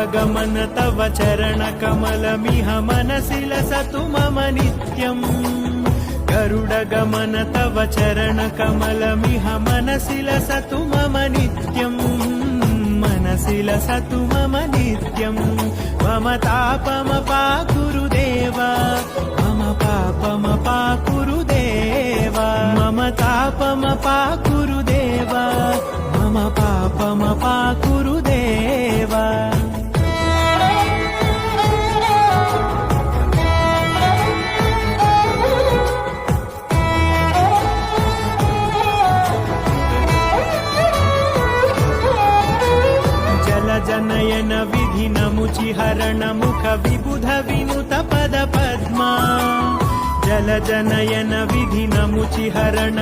गरुडगमन तव चरणकमलमिह मनसि लसतु मम नित्यम् गरुडगमन तव चरणकमलमिह मनसि लसतु मम नित्यम् मनसि लसतु मम नित्यम् मम तापमपाकुरुदेव मम पापमपाकुरुदेव मम तापमपाकुरुदेव मम पापमपाकुरुदेव जनयन विधिन मुचिहरण मुख विबुध विनुत पद पद्मा जल जनयन विधिन मुचिहरण